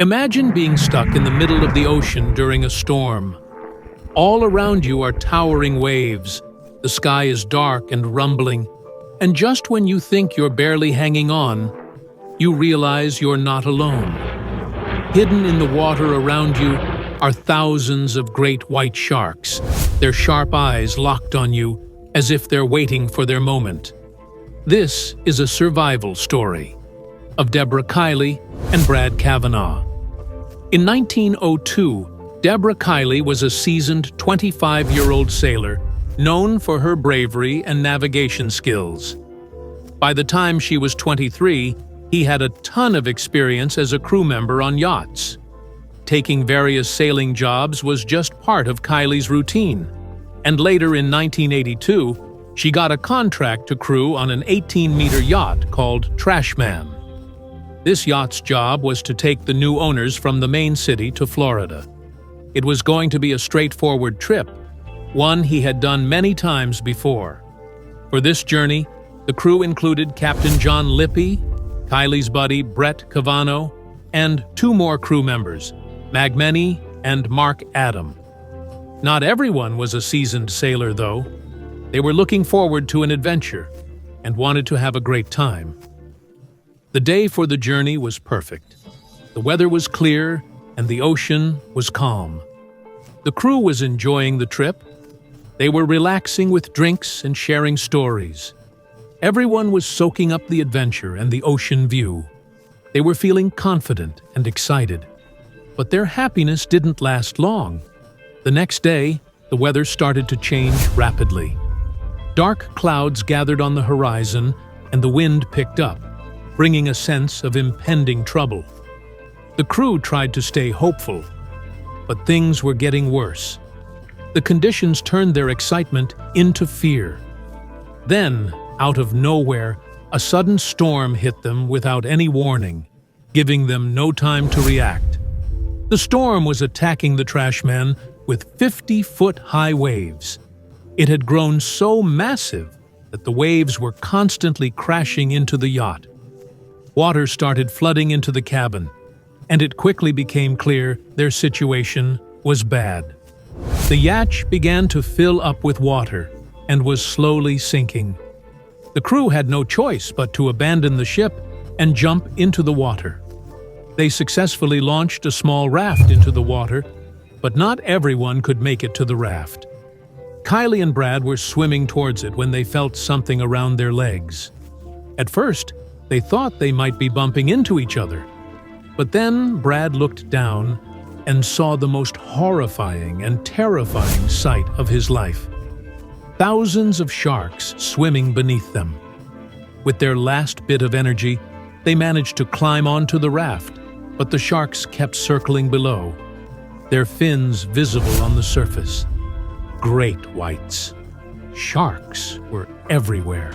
Imagine being stuck in the middle of the ocean during a storm. All around you are towering waves, the sky is dark and rumbling, and just when you think you're barely hanging on, you realize you're not alone. Hidden in the water around you are thousands of great white sharks, their sharp eyes locked on you as if they're waiting for their moment. This is a survival story of Debrah Kiley and Brad Kavanaugh. In 1902, Debrah Kiley was a seasoned 25-year-old sailor known for her bravery and navigation skills. By the time she was 23, he had a ton of experience as a crew member on yachts. Taking various sailing jobs was just part of Kiley's routine, and later in 1982, she got a contract to crew on an 18-meter yacht called Trashman. This yacht's job was to take the new owners from the main city to Florida. It was going to be a straightforward trip, one he had done many times before. For this journey, the crew included Captain John Lippy, Kiley's buddy Brett Kavanaugh, and two more crew members, Magmeni and Mark Adam. Not everyone was a seasoned sailor, though. They were looking forward to an adventure and wanted to have a great time. The day for the journey was perfect. The weather was clear and the ocean was calm. The crew was enjoying the trip. They were relaxing with drinks and sharing stories. Everyone was soaking up the adventure and the ocean view. They were feeling confident and excited. But their happiness didn't last long. The next day, the weather started to change rapidly. Dark clouds gathered on the horizon and the wind picked up, bringing a sense of impending trouble. The crew tried to stay hopeful, but things were getting worse. The conditions turned their excitement into fear. Then, out of nowhere, a sudden storm hit them without any warning, giving them no time to react. The storm was attacking the Trashman with 50-foot-high waves. It had grown so massive that the waves were constantly crashing into the yacht. Water started flooding into the cabin, and it quickly became clear their situation was bad. The yacht began to fill up with water and was slowly sinking. The crew had no choice but to abandon the ship and jump into the water. They successfully launched a small raft into the water, but not everyone could make it to the raft. Kiley and Brad were swimming towards it when they felt something around their legs. At first, they thought they might be bumping into each other. But then Brad looked down and saw the most horrifying and terrifying sight of his life. Thousands of sharks swimming beneath them. With their last bit of energy, they managed to climb onto the raft, but the sharks kept circling below, their fins visible on the surface. Great whites. Sharks were everywhere.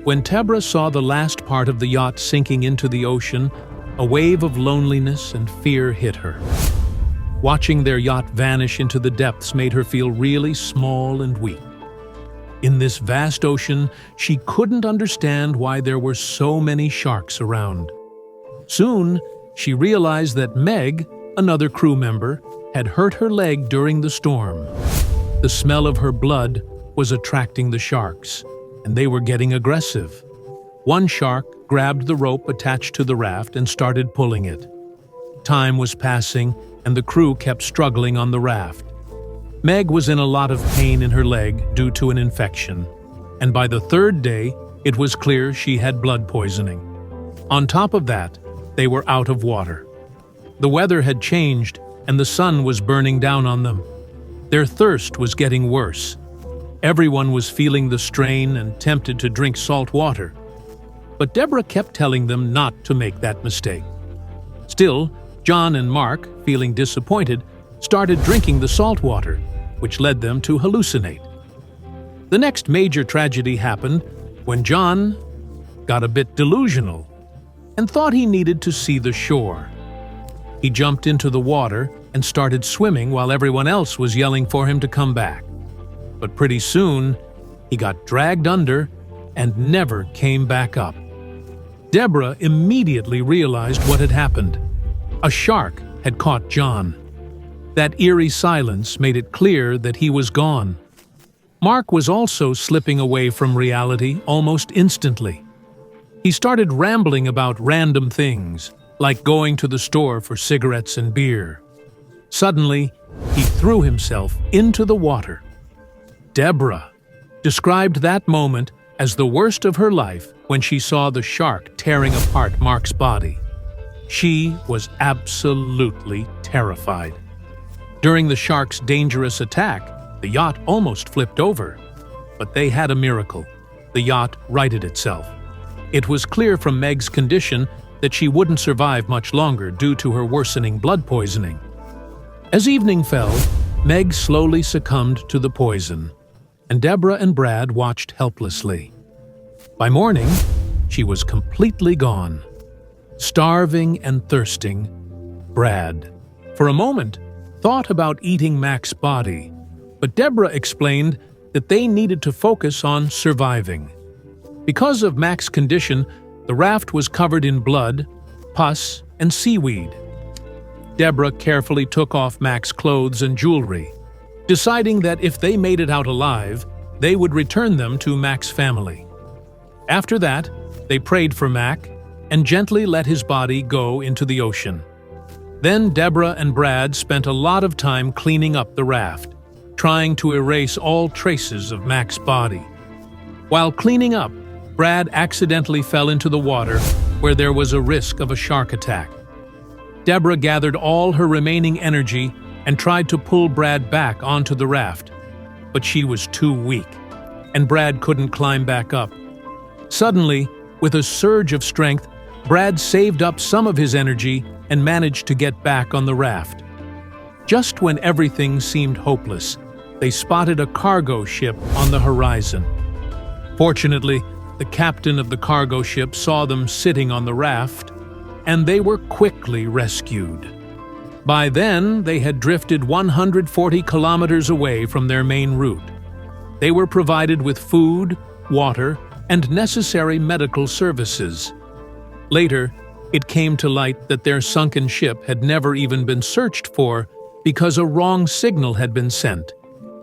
When Debrah saw the last part of the yacht sinking into the ocean, a wave of loneliness and fear hit her. Watching their yacht vanish into the depths made her feel really small and weak. In this vast ocean, she couldn't understand why there were so many sharks around. Soon, she realized that Meg, another crew member, had hurt her leg during the storm. The smell of her blood was attracting the sharks, and they were getting aggressive. One shark grabbed the rope attached to the raft and started pulling it. Time was passing, and the crew kept struggling on the raft. Meg was in a lot of pain in her leg due to an infection, and by the third day, it was clear she had blood poisoning. On top of that, they were out of water. The weather had changed, and the sun was burning down on them. Their thirst was getting worse. Everyone was feeling the strain and tempted to drink salt water. But Debrah kept telling them not to make that mistake. Still, John and Mark, feeling disappointed, started drinking the salt water, which led them to hallucinate. The next major tragedy happened when John got a bit delusional and thought he needed to see the shore. He jumped into the water and started swimming while everyone else was yelling for him to come back. But pretty soon, he got dragged under and never came back up. Debrah immediately realized what had happened. A shark had caught John. That eerie silence made it clear that he was gone. Mark was also slipping away from reality almost instantly. He started rambling about random things, like going to the store for cigarettes and beer. Suddenly, he threw himself into the water. Debrah described that moment as the worst of her life when she saw the shark tearing apart Mark's body. She was absolutely terrified. During the shark's dangerous attack, the yacht almost flipped over. But they had a miracle. The yacht righted itself. It was clear from Meg's condition that she wouldn't survive much longer due to her worsening blood poisoning. As evening fell, Meg slowly succumbed to the poison, and Debrah and Brad watched helplessly. By morning, she was completely gone. Starving and thirsting, Brad, for a moment, thought about eating Mac's body, but Debrah explained that they needed to focus on surviving. Because of Mac's condition, the raft was covered in blood, pus, and seaweed. Debrah carefully took off Mac's clothes and jewelry, deciding that if they made it out alive, they would return them to Mac's family. After that, they prayed for Mac and gently let his body go into the ocean. Then Debrah and Brad spent a lot of time cleaning up the raft, trying to erase all traces of Mac's body. While cleaning up, Brad accidentally fell into the water where there was a risk of a shark attack. Debrah gathered all her remaining energy and tried to pull Brad back onto the raft, but she was too weak, and Brad couldn't climb back up. Suddenly, with a surge of strength, Brad saved up some of his energy and managed to get back on the raft. Just when everything seemed hopeless, they spotted a cargo ship on the horizon. Fortunately, the captain of the cargo ship saw them sitting on the raft, and they were quickly rescued. By then, they had drifted 140 kilometers away from their main route. They were provided with food, water, and necessary medical services. Later, it came to light that their sunken ship had never even been searched for because a wrong signal had been sent,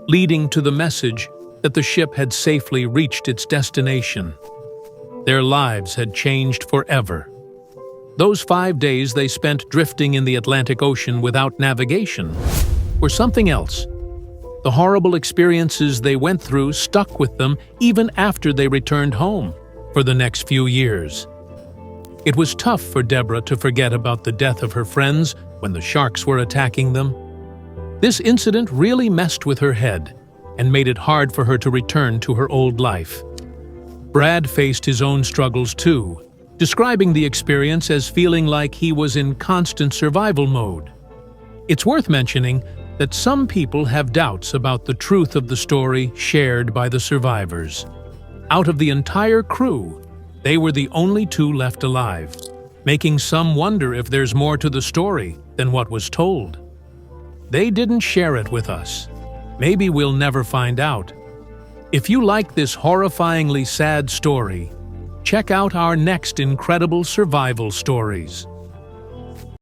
leading to the message that the ship had safely reached its destination. Their lives had changed forever. Those 5 days they spent drifting in the Atlantic Ocean without navigation were something else. The horrible experiences they went through stuck with them even after they returned home for the next few years. It was tough for Debrah to forget about the death of her friends when the sharks were attacking them. This incident really messed with her head and made it hard for her to return to her old life. Brad faced his own struggles too, describing the experience as feeling like he was in constant survival mode. It's worth mentioning that some people have doubts about the truth of the story shared by the survivors. Out of the entire crew, they were the only two left alive, making some wonder if there's more to the story than what was told. They didn't share it with us. Maybe we'll never find out. If you like this horrifyingly sad story, check out our next incredible survival stories.